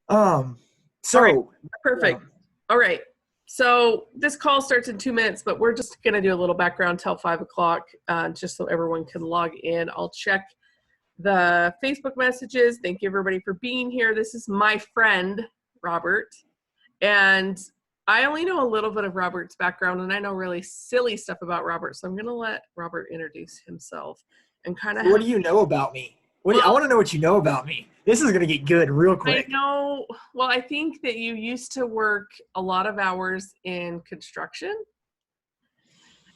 Um, All right, so, perfect. All right. So this call starts in 2 minutes, but we're just going to do a little background till 5 o'clock, just so everyone can log in. I'll check the Facebook messages. Thank you, everybody, for being here. This is my friend, Robert. And I only know a little bit of Robert's background, and I know really silly stuff about Robert. So I'm going to let Robert introduce himself and kind of what have. do you know about me? I Well, want to know what you know about me. This is going to get good real I quick. know, well, I think that you used to work a lot of hours in construction.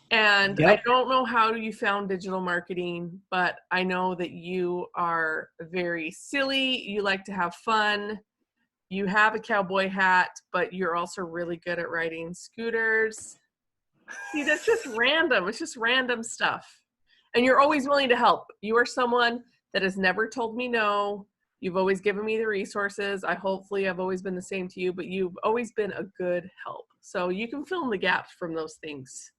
And I Yep. don't know how you found digital marketing, but I know that you are very silly. You like to have fun. You have a cowboy hat, but you're also really good at riding scooters. See, that's just random. It's just random stuff. And you're always willing to help. You are someone that has never told me no. You've always given me the resources. Hopefully I've always been the same to you, but you've always been a good help. So you can fill in the gaps from those things.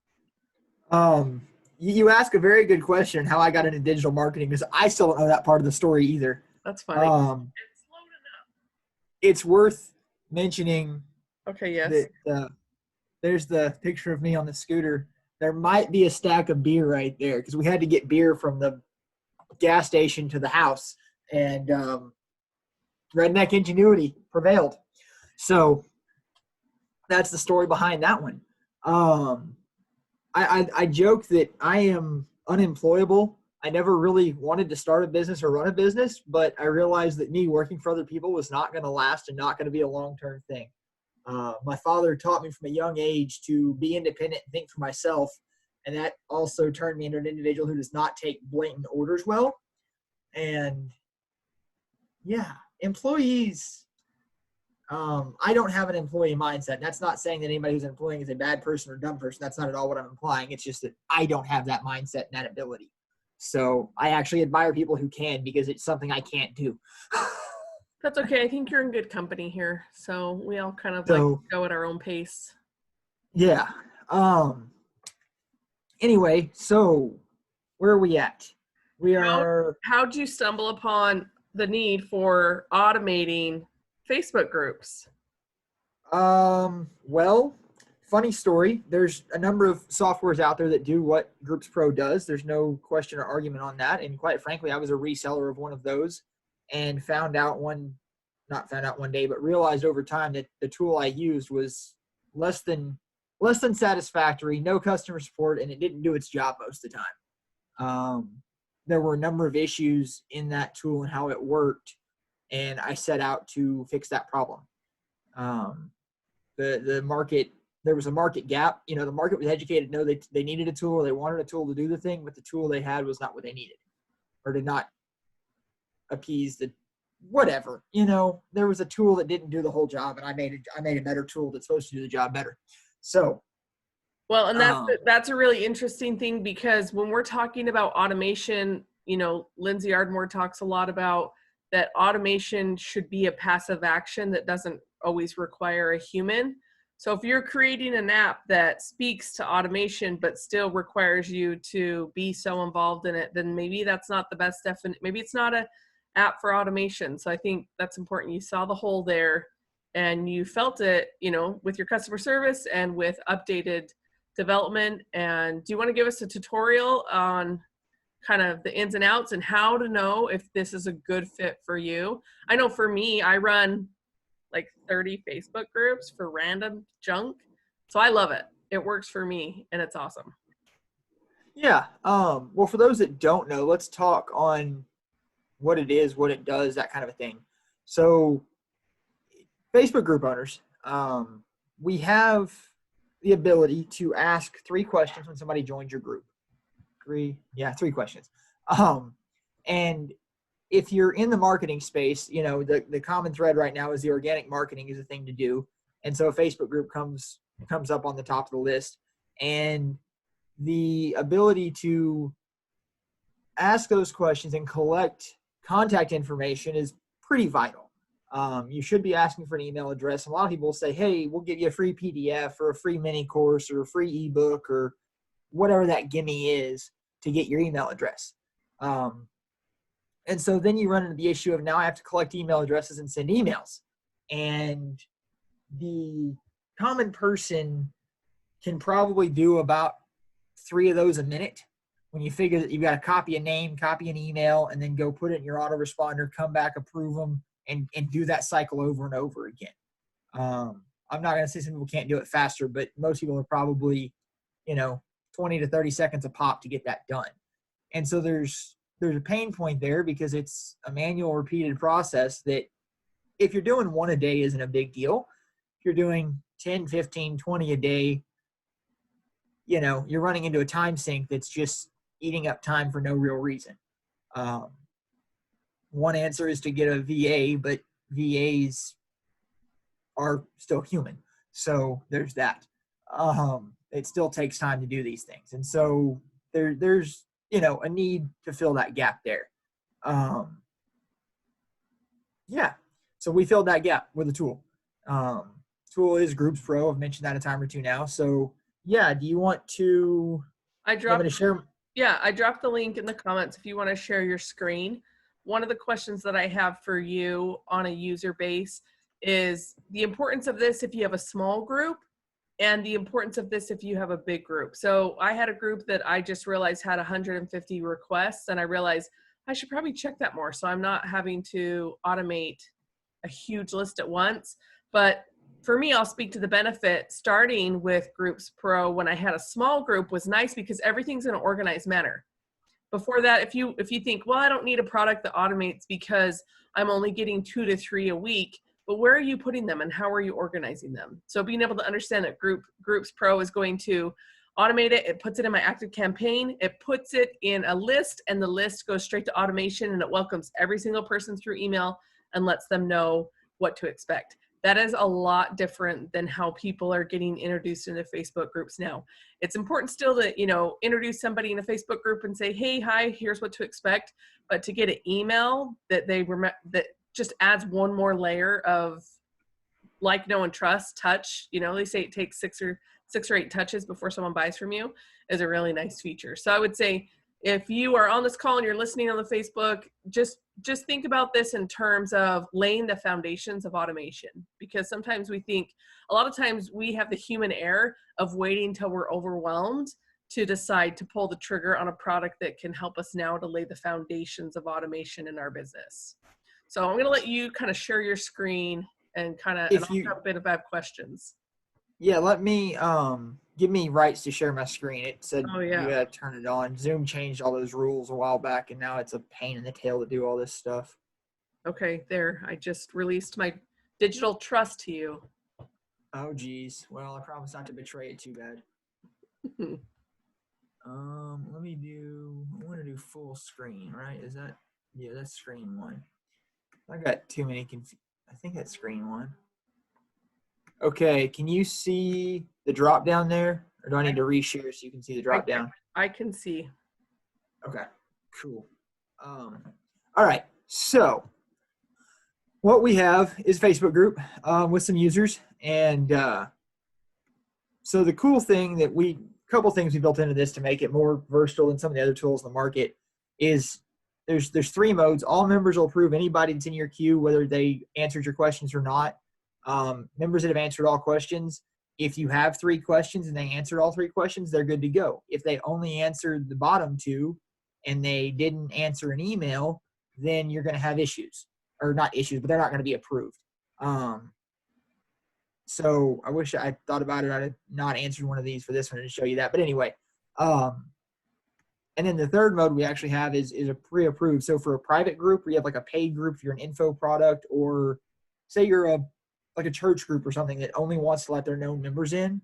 You ask a very good question how I got into digital marketing because I still don't know that part of the story either. That's funny. Um, It's loading it's worth mentioning up. Okay, yes. that there's the picture of me on the scooter. There might be a stack of beer right there because we had to get beer from the gas station to the house, and redneck ingenuity prevailed. So that's the story behind that one. Um, I joke that I am unemployable. I never really wanted to start a business or run a business, but I realized that me working for other people was not going to last and not going to be a long-term thing. My father taught me from a young age to be independent and think for myself, and that also turned me into an individual who does not take blatant orders well. And yeah, employees. I don't have an employee mindset. That's not saying that anybody who's employing is a bad person or dumb person. That's not at all what I'm implying. It's just that I don't have that mindset and that ability. So I actually admire people who can because it's something I can't do. That's okay. I think you're in good company here. So we all kind of like So go at our own pace. yeah. Um. Anyway, so where are we at? We How are how'd you stumble upon the need for automating Facebook groups? well, funny story. There's a number of softwares out there that do what Groups Pro does. There's no question or argument on that. And quite frankly, I was a reseller of one of those and not found out one day, but realized over time that the tool I used was less than less than satisfactory, no customer support, and it didn't do its job most of the time. There were a number of issues in that tool and how it worked, and I set out to fix that problem. Um, the market, there was a market gap. You know, the market was educated, no, they needed a tool, or they wanted a tool to do the thing, but the tool they had was not what they needed, or did not appease the whatever. You know, there was a tool that didn't do the whole job, and I made a better tool that's supposed to do the job better. So Well, and um, that's a really interesting thing because when we're talking about automation, Lindsay Ardmore talks a lot about that automation should be a passive action that doesn't always require a human. So if you're creating an app that speaks to automation but still requires you to be so involved in it, then maybe that's not the best maybe it's not a app for automation. So I think that's important. You saw the hole there and you felt it, with your customer service and with updated development. And do you want to give us a tutorial on kind of the ins and outs and how to know if this is a good fit for you? I know for me, I run like 30 Facebook groups for random junk. So I love it. It works for me and it's awesome. yeah. Well, for those that don't know, let's talk on what it is, what it does, that kind of a thing. So Facebook group owners, we have the ability to ask 3 questions when somebody joins your group. Three questions. And if you're in the marketing space, you know, the common thread right now is the organic marketing is a thing to do. And so a Facebook group comes up on the top of the list. And the ability to ask those questions and collect contact information is pretty vital. You should be asking for an email address. A lot of people will say, hey, we'll give you a free PDF or a free mini course or a free ebook or whatever that gimme is to get your email address. And so then you run into the issue of now I have to collect email addresses and send emails. and the common person can probably do about 3 of those a minute. When you figure that you've got to copy a name, copy an email, and then go put it in your autoresponder, come back, approve them, and do that cycle over and over again. I'm not going to say some people can't do it faster, but most people are probably, 20 to 30 seconds a pop to get that done. And so there's a pain point there because it's a manual repeated process that if you're doing one a day isn't a big deal. If you're doing 10, 15, 20 a day, you're running into a time sink that's just eating up time for no real reason. One answer is to get a VA, but VAs are still human. So there's that. It still takes time to do these things. And so there's, a need to fill that gap there. Yeah. So we filled that gap with a tool. Tool is Groups Pro. I've mentioned that a time or two now. So yeah, do you want to? I dropped. Share? Yeah, I dropped the link in the comments if you want to share your screen. One of the questions that I have for you on a user base is the importance of this if you have a small group and the importance of this if you have a big group. So I had a group that I just realized had 150 requests, and I realized I should probably check that more so I'm not having to automate a huge list at once. But for me, I'll speak to the benefit. Starting with Groups Pro when I had a small group was nice because everything's in an organized manner. Before that, if you think, well, I don't need a product that automates because I'm only getting 2 to 3 a week, but where are you putting them and how are you organizing them? So being able to understand that Groups Pro is going to automate it, it puts it in my active campaign, it puts it in a list, and the list goes straight to automation, and it welcomes every single person through email and lets them know what to expect. That is a lot different than how people are getting introduced into Facebook groups now. It's important still to, introduce somebody in a Facebook group and say, hey, hi, here's what to expect. But to get an email that that just adds one more layer of like, know, and trust, touch, they say it takes 6 or 8 touches before someone buys from you, is a really nice feature. So I would say if you are on this call and you're listening on the Facebook, just think about this in terms of laying the foundations of automation, because sometimes we think, a lot of times we have the human error of waiting till we're overwhelmed to decide to pull the trigger on a product that can help us now to lay the foundations of automation in our business. So I'm going to let you kind of share your screen and I'll jump in if I have questions. Yeah, let me give me rights to share my screen. It said you gotta turn it on. Zoom changed all those rules a while back, and now it's a pain in the tail to do all this stuff. Okay, there. I just released my digital trust to you. Oh geez. Well, I promise not to betray it too bad. Let me do. I want to do full screen, right? Is that? Yeah, that's screen 1. I got too many. I think that's screen 1. Okay, can you see the drop down there? Or do I need to reshare so you can see the drop down? I can see. Okay, cool. All right, so what we have is a Facebook group with some users. And so the cool thing that couple things we built into this to make it more versatile than some of the other tools in the market is there's 3 modes. All members will approve anybody that's in your queue, whether they answered your questions or not. Members that have answered all questions, if you have 3 questions and they answered all 3 questions, they're good to go. If they only answered the bottom 2 and they didn't answer an email, then you're going to have issues. Or not issues, but they're not going to be approved. So I wish I thought about it. I'd have not answered one of these for this one to show you that. But anyway, and then the third mode we actually have is a pre-approved. So for a private group, where you have like a paid group, if you're an info product, or say you're like a church group or something that only wants to let their known members in,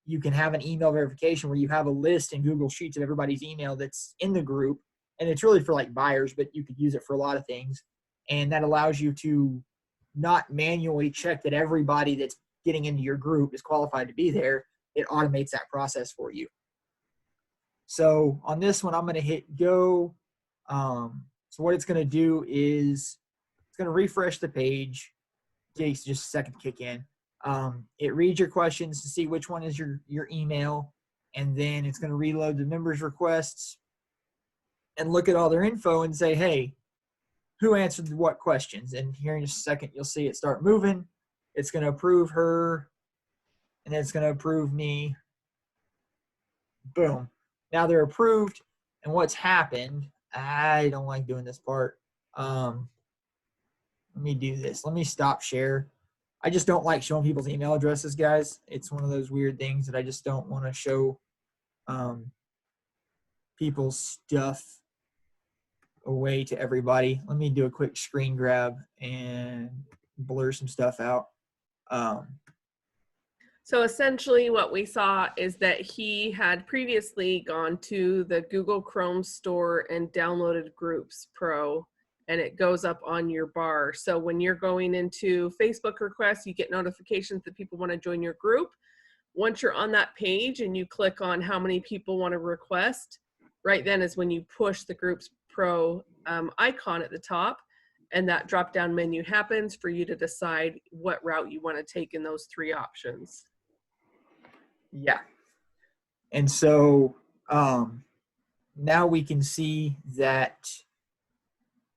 you can have an email verification where you have a list in Google Sheets of everybody's email that's in the group. And it's really for like buyers, but you could use it for a lot of things. And that allows you to not manually check that everybody that's getting into your group is qualified to be there. It automates that process for you. So on this one, I'm going to hit go. So what it's going to do is it's going to refresh the page. It takes just a second to kick in. It reads your questions to see which one is your email, and then it's going to reload the members' requests and look at all their info and say, hey, who answered what questions. And here in just a second, you'll see it start moving. It's going to approve her, and then it's going to approve me. Boom. Now they're approved. And what's happened, I don't like doing this part. Let me do this. Let me stop share. I just don't like showing people's email addresses, guys. It's one of those weird things that I just don't want to show people's stuff away to everybody. Let me do a quick screen grab and blur some stuff out. So essentially what we saw is that he had previously gone to the Google Chrome store and downloaded Groups Pro, and it goes up on your bar. So when you're going into Facebook requests, you get notifications that people want to join your group. Once you're on that page and you click on how many people want to request, right then is when you push the Groups Pro icon at the top, and that drop down menu happens for you to decide what route you want to take in those three options. Yeah. And so now we can see that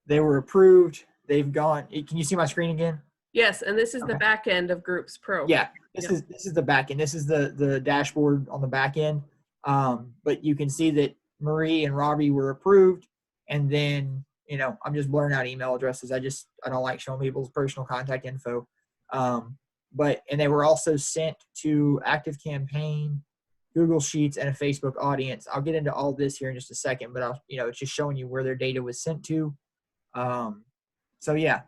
they were approved. They've gone. Can you see my screen again? Yes, and this is the back end of Groups Pro. Yeah, this is the back end. This is the dashboard on the back end. But you can see that Marie and Robbie were approved, and then I'm just blurring out email addresses. I don't like showing people's personal contact info. And they were also sent to ActiveCampaign, Google Sheets, and a Facebook audience. I'll get into all this here in just a second, but it's just showing you where their data was sent to. So yeah.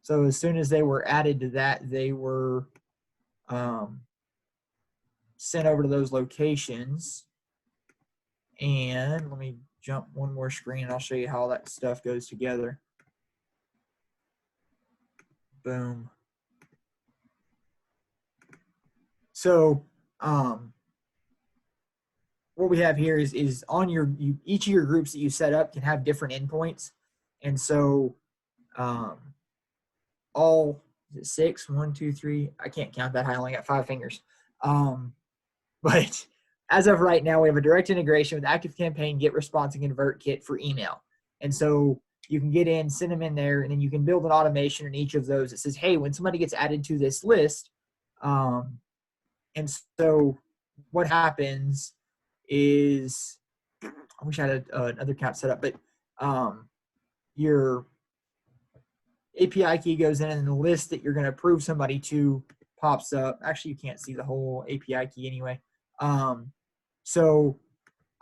So as soon as they were added to that, they were sent over to those locations. And let me jump one more screen and I'll show you how all that stuff goes together. Boom. So what we have here is on each of your groups that you set up can have different endpoints. And so all six, 1, 2, 3, I can't count that high, I only got 5 fingers. But as of right now, we have a direct integration with ActiveCampaign, GetResponse, and ConvertKit for email. And so you can get in, send them in there, and then you can build an automation in each of those that says, hey, when somebody gets added to this list, and so what happens is, I wish I had another account set up, but your API key goes in and the list that you're going to approve somebody to pops up. Actually, you can't see the whole API key anyway. So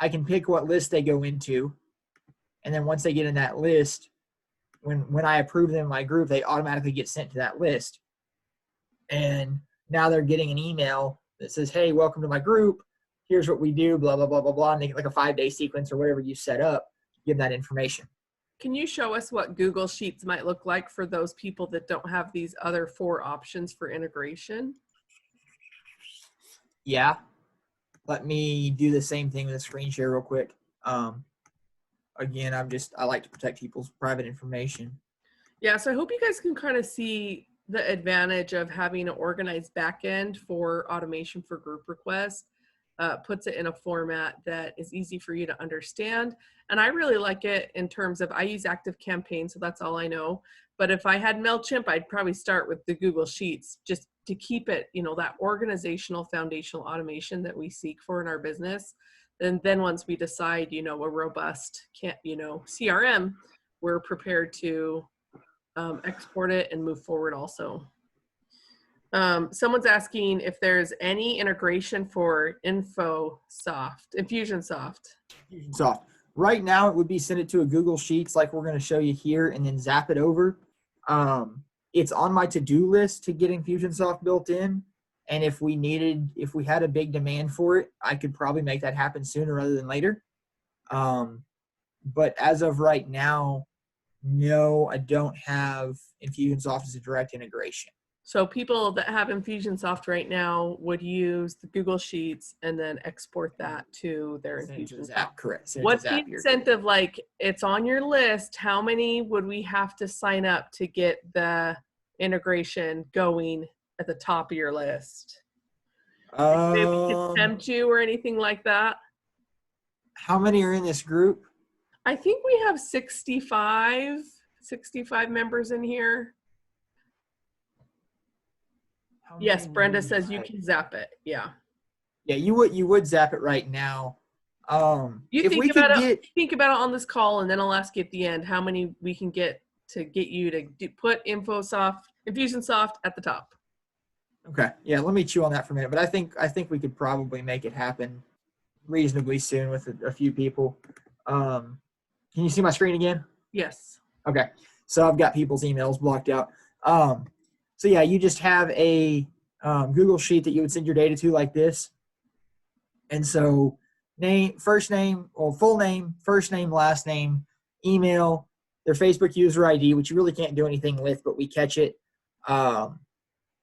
I can pick what list they go into. And then once they get in that list, when I approve them in my group, they automatically get sent to that list. And now they're getting an email that says, hey, welcome to my group. Here's what we do, blah, blah, blah, blah, blah. And they get like a 5-day sequence or whatever you set up, give that information. Can you show us what Google Sheets might look like for those people that don't have these other 4 options for integration? Yeah. Let me do the same thing with a screen share real quick. Again, I like to protect people's private information. Yeah, so I hope you guys can kind of see the advantage of having an organized backend for automation for group requests. Puts it in a format that is easy for you to understand. And I really like it in terms of, I use ActiveCampaign, so that's all I know. But if I had MailChimp, I'd probably start with the Google Sheets just to keep it, that organizational foundational automation that we seek for in our business. And then once we decide, a robust, CRM, we're prepared to export it and move forward also. Someone's asking if there's any integration for Fusionsoft. Fusionsoft. Right now, it would be send it to a Google Sheets like we're going to show you here and then zap it over. It's on my to-do list to getting Fusionsoft built in. And if we had a big demand for it, I could probably make that happen sooner rather than later. But as of right now, no, I don't have Infusionsoft as a direct integration. So people that have Infusionsoft right now would use the Google Sheets and then export that to their Infusionsoft. Correct. What's the incentive? Like, it's on your list. How many would we have to sign up to get the integration going at the top of your list? Maybe we could tempt you or anything like that. How many are in this group? I think we have 65 65 members in here. How Yes, many Brenda do says you I- can zap it. Yeah. Yeah, you would zap it right now. You If think we about could it. get, Think about it on this call, and then I'll ask you at the end how many we can get you to put Infusionsoft at the top. okay, yeah, let me chew on that for a minute. But I think we could probably make it happen reasonably soon with a few people. Can you see my screen again? Yes. Okay, so I've got people's emails blocked out. So yeah, you just have a Google sheet that you would send your data to like this. And so first name, or full name, first name, last name, email, their Facebook user ID, which you really can't do anything with, but we catch it.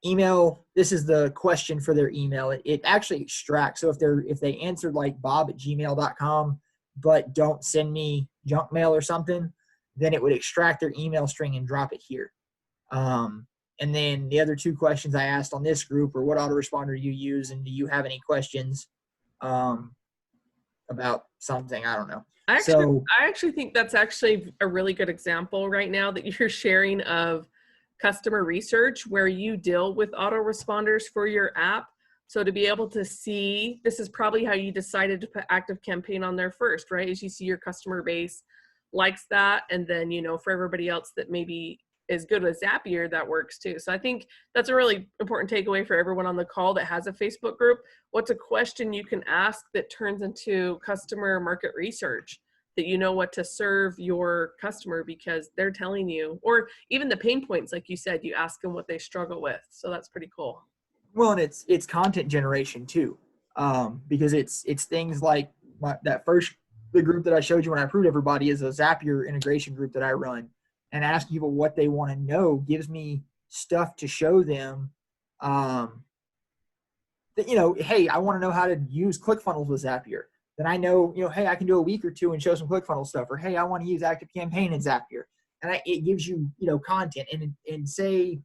Email, this is the question for their email. It actually extracts. So if they answered like bob@gmail.com, but don't send me junk mail or something, then it would extract their email string and drop it here. And then the other two questions I asked on this group are what autoresponder you use, and do you have any questions about something? I don't know. I actually think that's actually a really good example right now that you're sharing of customer research where you deal with autoresponders for your app. So to be able to see, this is probably how you decided to put active campaign on there first, right? As you see your customer base likes that. And then, for everybody else that maybe is good with Zapier, that works too. So I think that's a really important takeaway for everyone on the call that has a Facebook group. What's a question you can ask that turns into customer market research, that you know what to serve your customer because they're telling you, or even the pain points, like you said, you ask them what they struggle with. So that's pretty cool. Well, and it's content generation too, because it's things like the group that I showed you when I approved everybody is a Zapier integration group that I run, and asking people what they want to know gives me stuff to show them. That hey, I want to know how to use ClickFunnels with Zapier. Then I know, hey, I can do a week or two and show some ClickFunnels stuff, or hey, I want to use ActiveCampaign in Zapier, and it gives you content. And say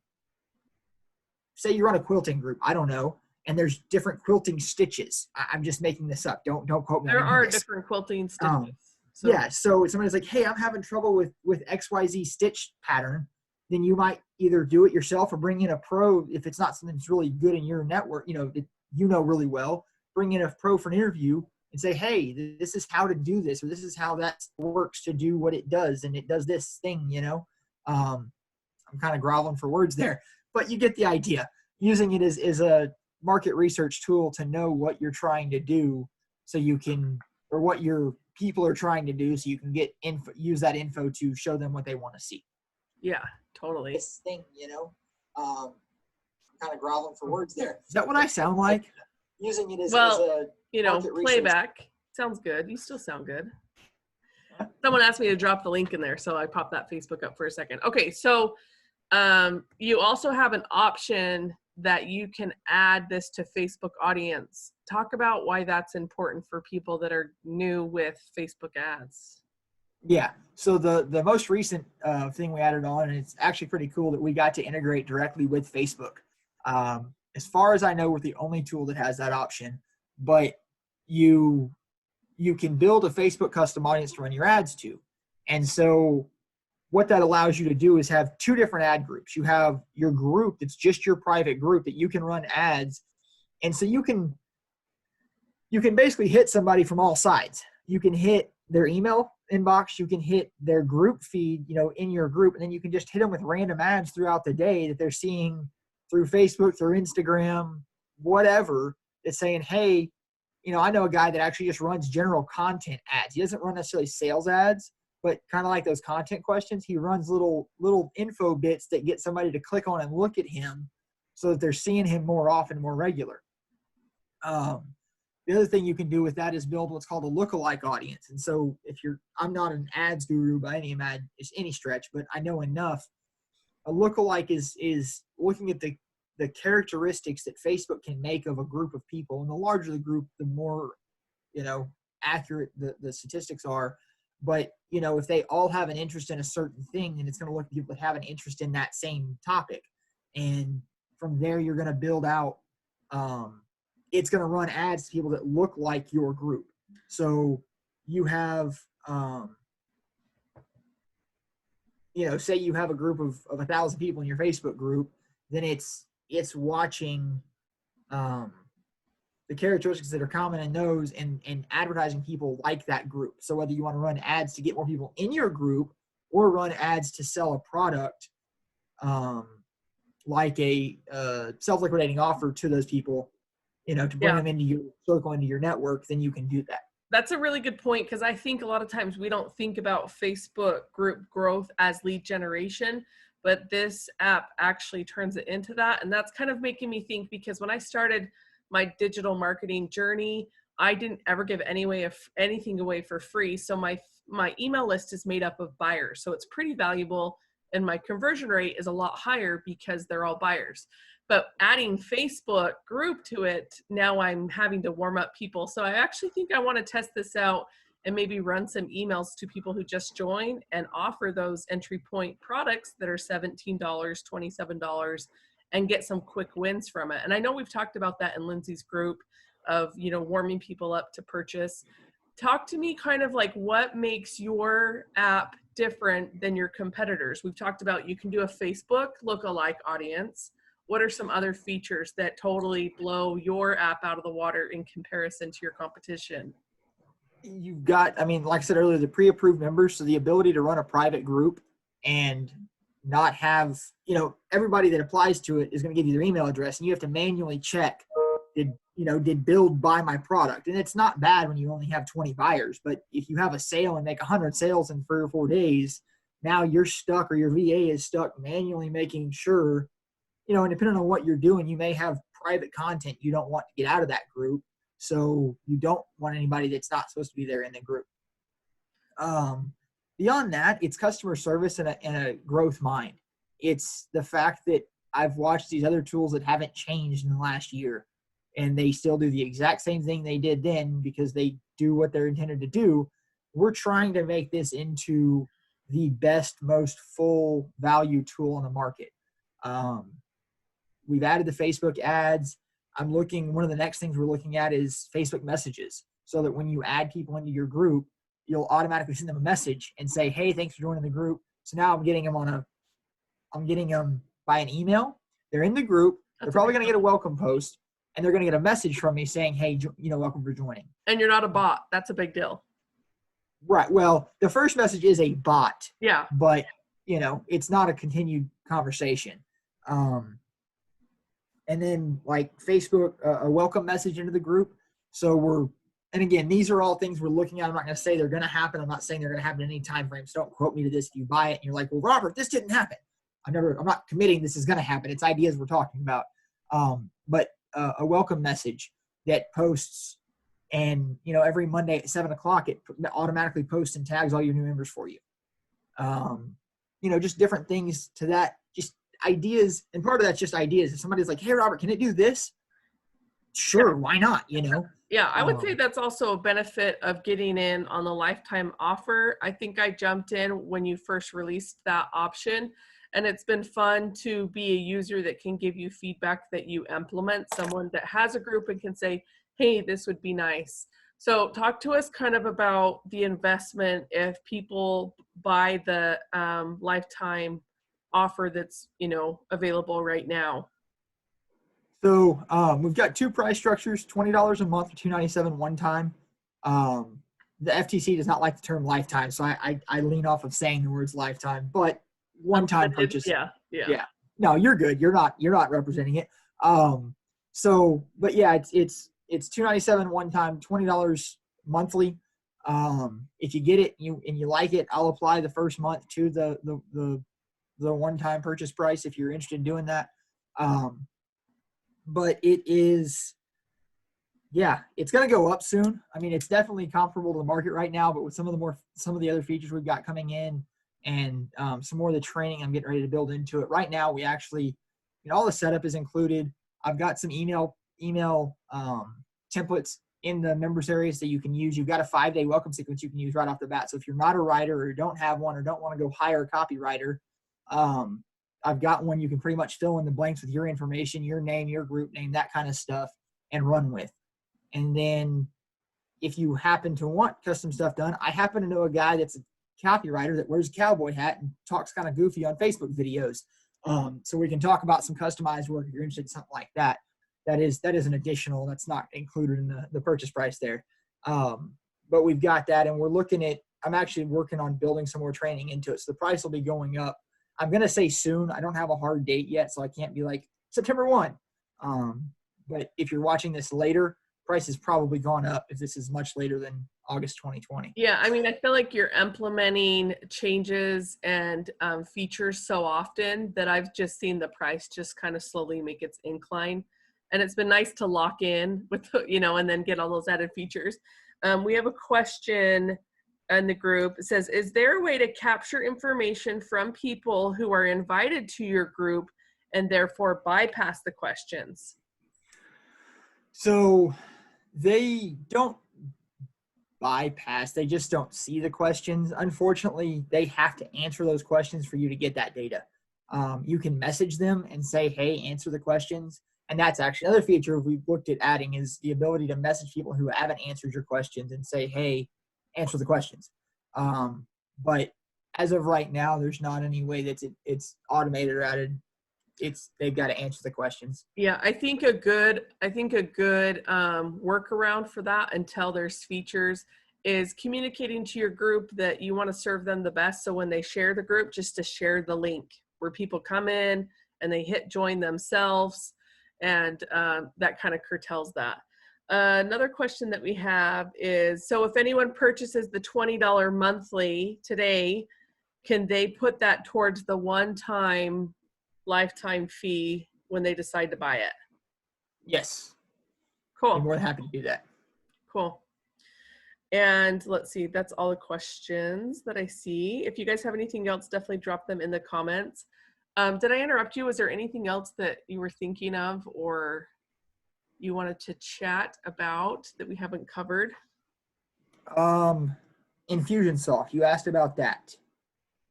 you run a quilting group, I don't know, and there's different quilting stitches. I'm just making this up. Don't quote me. There are different quilting stitches. Yeah, so somebody's like, hey, I'm having trouble with XYZ stitch pattern, then you might either do it yourself or bring in a pro if it's not something that's really good in your network, that really well. Bring in a pro for an interview and say, hey, this is how to do this, or this is how that works to do what it does, and it does this thing, I'm kind of groveling for words there, but you get the idea. Using it as a market research tool to know what you're trying to do, so you can, or what your people are trying to do, so you can get use that info to show them what they want to see. Yeah, totally. This thing, I'm kind of groveling for words there. Is that what I sound like? Using it as a playback research. Sounds good. You still sound good. Someone asked me to drop the link in there, so I popped that Facebook up for a second. Okay, so you also have an option that you can add this to Facebook audience. Talk about why that's important for people that are new with Facebook ads. Yeah, so the most recent thing we added on, and it's actually pretty cool that we got to integrate directly with Facebook. As far as I know, we're the only tool that has that option, but you can build a Facebook custom audience to run your ads to. And so what that allows you to do is have two different ad groups. You have your group that's just your private group that you can run ads. And so you can basically hit somebody from all sides. You can hit their email inbox, you can hit their group feed, in your group, and then you can just hit them with random ads throughout the day that they're seeing through Facebook, through Instagram, whatever. It's saying, hey, I know a guy that actually just runs general content ads. He doesn't run necessarily sales ads, but kind of like those content questions, he runs little info bits that get somebody to click on and look at him so that they're seeing him more often, more regular. The other thing you can do with that is build what's called a lookalike audience. And so I'm not an ads guru by any stretch, but I know enough. A lookalike is looking at the characteristics that Facebook can make of a group of people. And the larger the group, the more, accurate the statistics are. But, if they all have an interest in a certain thing, then it's going to look at people that have an interest in that same topic. And from there, you're going to build out, it's going to run ads to people that look like your group. So you have, say you have a group of 1,000 people in your Facebook group, then it's watching the characteristics that are common in those and advertising people like that group. So whether you want to run ads to get more people in your group or run ads to sell a product, like a self-liquidating offer to those people, to bring them into your circle, into your network, then you can do that. That's a really good point, because I think a lot of times we don't think about Facebook group growth as lead generation, but this app actually turns it into that. And that's kind of making me think, because when I started my digital marketing journey, I didn't ever give anything away for free. So my email list is made up of buyers. So it's pretty valuable. And my conversion rate is a lot higher because they're all buyers. But adding Facebook group to it, now I'm having to warm up people. So I actually think I want to test this out and maybe run some emails to people who just joined and offer those entry point products that are $17, $27, and get some quick wins from it. And I know we've talked about that in Lindsay's group of, warming people up to purchase. Talk to me kind of like what makes your app different than your competitors. We've talked about you can do a Facebook lookalike audience. What are some other features that totally blow your app out of the water in comparison to your competition? You've got, like I said earlier, the pre-approved members. So the ability to run a private group and not have, everybody that applies to it is going to give you their email address, and you have to manually check, did build buy my product? And it's not bad when you only have 20 buyers, but if you have a sale and make 100 sales in 3 or 4 days, now you're stuck, or your VA is stuck manually making sure, and depending on what you're doing, you may have private content you don't want to get out of that group. So you don't want anybody that's not supposed to be there in the group. Beyond that, it's customer service and a growth mind. It's the fact that I've watched these other tools that haven't changed in the last year, and they still do the exact same thing they did then because they do what they're intended to do. We're trying to make this into the best, most full value tool on the market. We've added the Facebook ads. One of the next things we're looking at is Facebook messages, so that when you add people into your group, you'll automatically send them a message and say, hey, thanks for joining the group. So now I'm getting them by an email. They're in the group. They're probably going to get a welcome post, and they're going to get a message from me saying, hey, welcome for joining. And you're not a bot. That's a big deal. Right. Well, the first message is a bot. Yeah. But, it's not a continued conversation. And then like Facebook, a welcome message into the group. So and again, these are all things we're looking at. I'm not going to say they're going to happen. I'm not saying they're going to happen in any time frame. So don't quote me to this. If you buy it and you're like, well, Robert, this didn't happen. I'm not committing this is going to happen. It's ideas we're talking about. But a welcome message that posts, and, every Monday at 7:00, it automatically posts and tags all your new members for you. Just different things to that, just ideas. And part of that's just ideas. If somebody's like, hey, Robert, can it do this? Sure. Why not? Yeah, I would say that's also a benefit of getting in on the lifetime offer. I think I jumped in when you first released that option, and it's been fun to be a user that can give you feedback that you implement, someone that has a group and can say, hey, this would be nice. So talk to us kind of about the investment if people buy the lifetime offer that's, available right now. So we've got 2 price structures, $20 a month or $297 one time. The FTC does not like the term lifetime, so I lean off of saying the words lifetime, but one-time purchase. Yeah. No, you're good. You're not representing it. But yeah, it's $297 one time, $20 monthly. If you get it and you like it, I'll apply the first month to the one-time purchase price if you're interested in doing that. But it is, it's going to go up soon. It's definitely comparable to the market right now, but with some of the other features we've got coming in, and some more of the training I'm getting ready to build into it. Right now, we actually, all the setup is included. I've got some email templates in the members areas that you can use. You've got a 5-day welcome sequence you can use right off the bat. So if you're not a writer or don't have one or don't want to go hire a copywriter, I've got one you can pretty much fill in the blanks with your information, your name, your group name, that kind of stuff, and run with. And then if you happen to want custom stuff done, I happen to know a guy that's copywriter that wears a cowboy hat and talks kind of goofy on Facebook videos. So we can talk about some customized work if you're interested in something like that. That is an additional, that's not included in the purchase price there. But we've got that, and we're looking at, I'm actually working on building some more training into it. So the price will be going up. I'm going to say soon. I don't have a hard date yet, so I can't be like September 1. But if you're watching this later, price has probably gone up if this is much later than August 2020. Yeah, I mean, I feel like you're implementing changes and features so often that I've just seen the price just kind of slowly make its incline. And it's been nice to lock in with, and then get all those added features. We have a question in the group. It says, is there a way to capture information from people who are invited to your group and therefore bypass the questions? So they don't bypass, they just don't see the questions. Unfortunately, they have to answer those questions for you to get that data. You can message them and say, hey, answer the questions. And that's actually another feature we've looked at adding, is the ability to message people who haven't answered your questions and say, hey, answer the questions. But as of right now, there's not any way that it's automated or added. They've got to answer the questions. Yeah, I think a good workaround for that until there's features is communicating to your group that you want to serve them the best. So when they share the group, just to share the link where people come in and they hit join themselves, and that kind of curtails that. Another question that we have is, so if anyone purchases the $20 monthly today, can they put that towards the one-time lifetime fee when they decide to buy it? Yes. Cool. I'm more than happy to do that. Cool. And let's see, that's all the questions that I see. If you guys have anything else, definitely drop them in the comments. Did I interrupt you? Was there anything else that you were thinking of or you wanted to chat about that we haven't covered? In Fusionsoft, you asked about that.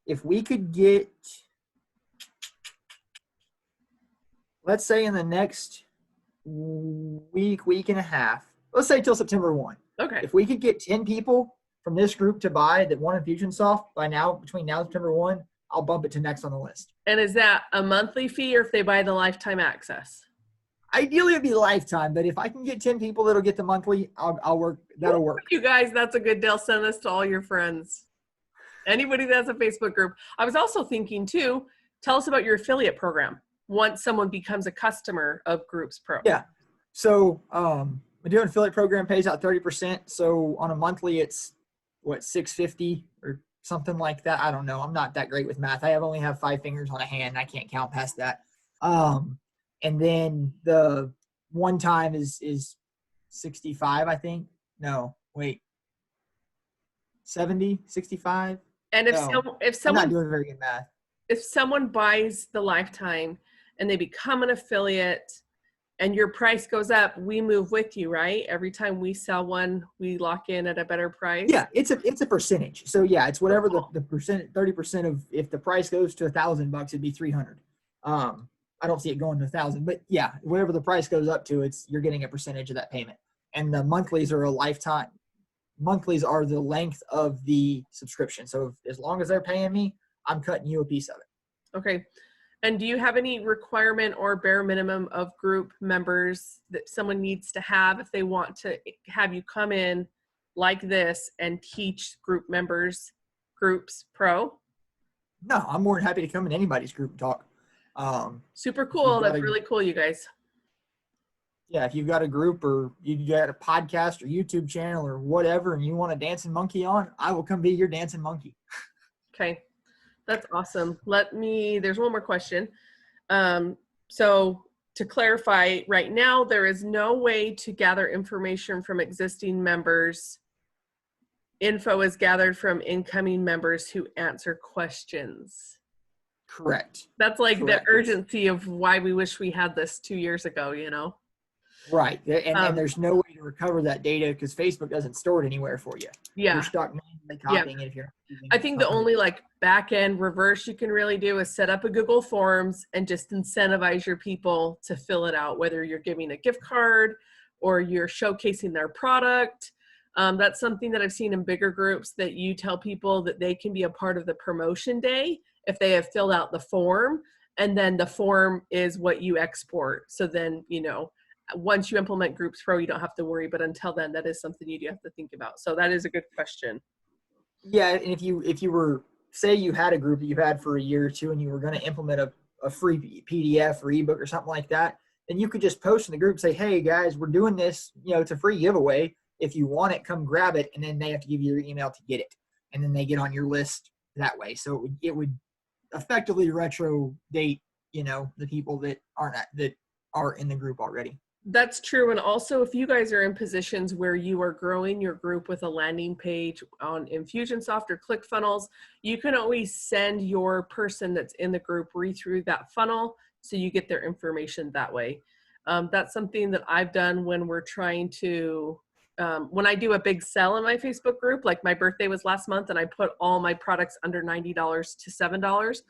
If we could get, let's say in the next week and a half, let's say till September 1. Okay. If we could get 10 people from this group to buy that wanted Fusionsoft by now, between now and September 1, I'll bump it to next on the list. And is that a monthly fee or if they buy the lifetime access? Ideally, it'd be lifetime, but if I can get 10 people that'll get the monthly, I'll work. That'll work. You guys, that's a good deal. Send this to all your friends. Anybody that's a Facebook group. I was also thinking too, tell us about your affiliate program once someone becomes a customer of Groups Pro. Yeah. So we do an affiliate program, pays out 30%. So on a monthly, it's what, $650 or something like that. I don't know. I'm not that great with math. I only have 5 fingers on a hand. I can't count past that. And then the one time is 65, I think. No, wait. 70, 65. And if I'm not doing very good math. If someone buys the lifetime and they become an affiliate and your price goes up, we move with you, right? Every time we sell one, we lock in at a better price. Yeah, it's a percentage. So yeah, it's whatever the percent, 30% of, if the price goes to $1,000, it'd be 300. I don't see it going to 1,000, but yeah, whatever the price goes up to, you're getting a percentage of that payment. And the monthlies are a lifetime. Monthlies are the length of the subscription. So as long as they're paying me, I'm cutting you a piece of it. Okay. And do you have any requirement or bare minimum of group members that someone needs to have if they want to have you come in like this and teach group members Groups Pro? No, I'm more than happy to come in anybody's group and talk. Super cool. That's really cool, you guys. Yeah, if you've got a group or you got a podcast or YouTube channel or whatever and you want a dancing monkey on, I will come be your dancing monkey. Okay. That's awesome. There's one more question. So to clarify, right now, there is no way to gather information from existing members. Info is gathered from incoming members who answer questions. Correct. That's like Correct. The urgency of why we wish we had this 2 years ago, you know? Right. And there's no way to recover that data because Facebook doesn't store it anywhere for you. Yeah. You're stuck manually copying it if you're I think the only back end reverse you can really do is set up a Google Forms and just incentivize your people to fill it out, whether you're giving a gift card or you're showcasing their product. That's something that I've seen in bigger groups, that you tell people that they can be a part of the promotion day if they have filled out the form, and then the form is what you export. So then, you know, once you implement Groups Pro, you don't have to worry, but until then, that is something you do have to think about. So that is a good question. Yeah, and if you were, say you had a group that you had for a year or two and you were going to implement a free PDF or ebook or something like that, then you could just post in the group, say, hey guys, we're doing this, you know, it's a free giveaway. If you want it, come grab it, and then they have to give you your email to get it, and then they get on your list that way. So it would effectively retro date, you know, the people that are in the group already. That's true. And also, if you guys are in positions where you are growing your group with a landing page on Fusionsoft or ClickFunnels, you can always send your person that's in the group read through that funnel so you get their information that way. That's something that I've done when we're trying to, when I do a big sell in my Facebook group, like my birthday was last month and I put all my products under $90 to $7,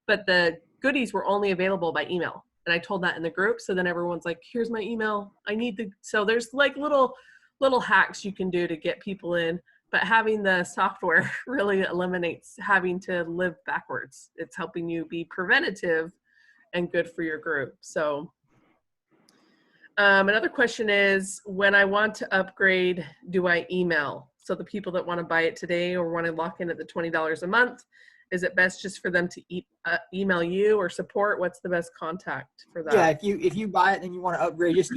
but the goodies were only available by email. And I told that in the group. So then everyone's like, here's my email. I need the, so there's like little hacks you can do to get people in, but having the software really eliminates having to live backwards. It's helping you be preventative and good for your group. So another question is, when I want to upgrade, do I email? So the people that want to buy it today or want to lock in at the $20 a month, is it best just for them to email you or support? What's the best contact for that? Yeah, if you buy it and you want to upgrade, just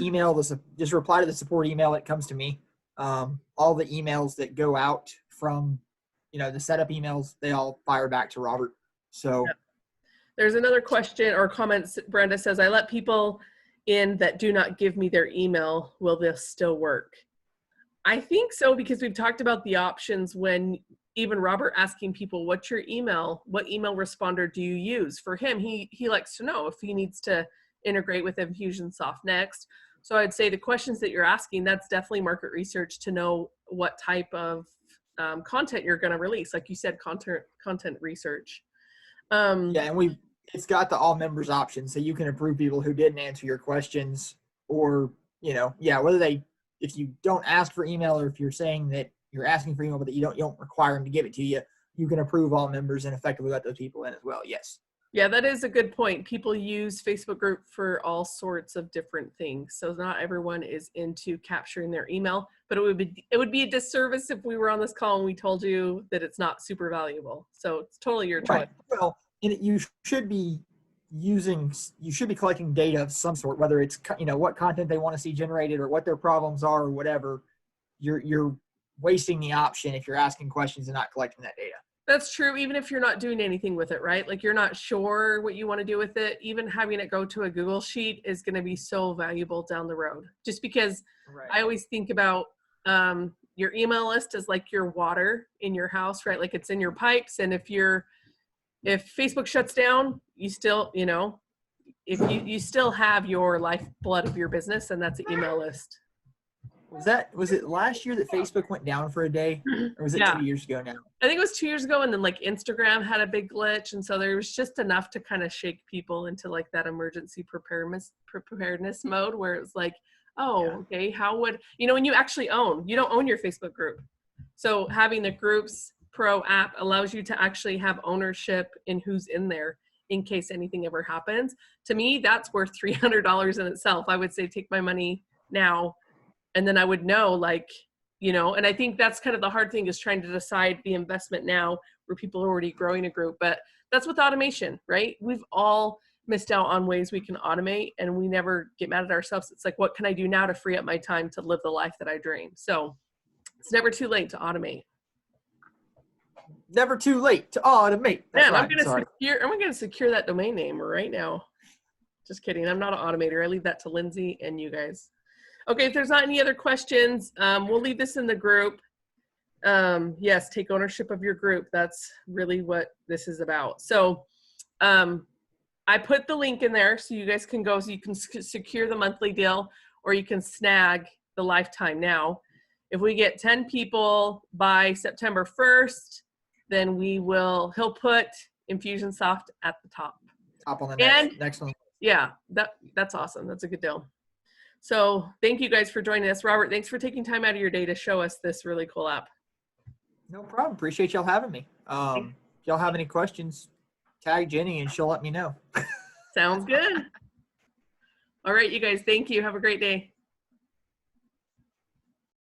just reply to the support email that comes to me. All the emails that go out from, you know, the setup emails, they all fire back to Robert. So yeah. There's another question or comment. Brenda says, I let people in that do not give me their email. Will this still work? I think so, because we've talked about the options when even Robert asking people, what's your email? What email responder do you use? For him, he likes to know if he needs to integrate with Fusionsoft next. So I'd say the questions that you're asking, that's definitely market research to know what type of content you're going to release. Like you said, content research. yeah, and it's got the all members option, so you can approve people who didn't answer your questions, or, you know, yeah, if you don't ask for email, or if you're saying that you're asking for email but that you don't require them to give it to you, you can approve all members and effectively let those people in as well. Yes. Yeah, that is a good point. People use Facebook group for all sorts of different things. So not everyone is into capturing their email, but it would be a disservice if we were on this call and we told you that it's not super valuable. So it's totally your choice. Right. Well, and you should be collecting data of some sort, whether it's, you know, what content they want to see generated or what their problems are or whatever. You're wasting the option if you're asking questions and not collecting that data. That's true, even if you're not doing anything with it, right? Like you're not sure what you want to do with it. Even having it go to a Google Sheet is going to be so valuable down the road. Just because Right. I always think about your email list as like your water in your house, right? Like it's in your pipes. And if Facebook shuts down, you still, you know, if you still have your lifeblood of your business, and that's an email list. Was it last year that Facebook went down for a day, or was it 2 years ago now? I think it was 2 years ago, and then like Instagram had a big glitch, and so there was just enough to kind of shake people into like that emergency preparedness mode, where it was like, oh, okay, how would, you know, when you actually you don't own your Facebook group, so having the Groups Pro app allows you to actually have ownership in who's in there in case anything ever happens. To me, that's worth $300 in itself. I would say take my money now. And then I would know, like, you know, and I think that's kind of the hard thing, is trying to decide the investment now where people are already growing a group. But that's with automation, right? We've all missed out on ways we can automate, and we never get mad at ourselves. It's like, what can I do now to free up my time to live the life that I dream? So it's never too late to automate. Never too late to automate. Man, I'm gonna secure that domain name right now. Just kidding. I'm not an automator. I leave that to Lindsay and you guys. Okay, if there's not any other questions, we'll leave this in the group. Yes, take ownership of your group. That's really what this is about. So I put the link in there so you guys can go, so you can secure the monthly deal, or you can snag the lifetime now. If we get 10 people by September 1st, then he'll put Fusionsoft at the top. Top on the next one. Yeah, that's awesome. That's a good deal. So thank you guys for joining us. Robert, thanks for taking time out of your day to show us this really cool app. No problem. Appreciate y'all having me. If y'all have any questions, tag Jenny and she'll let me know. Sounds good. All right, you guys, thank you. Have a great day.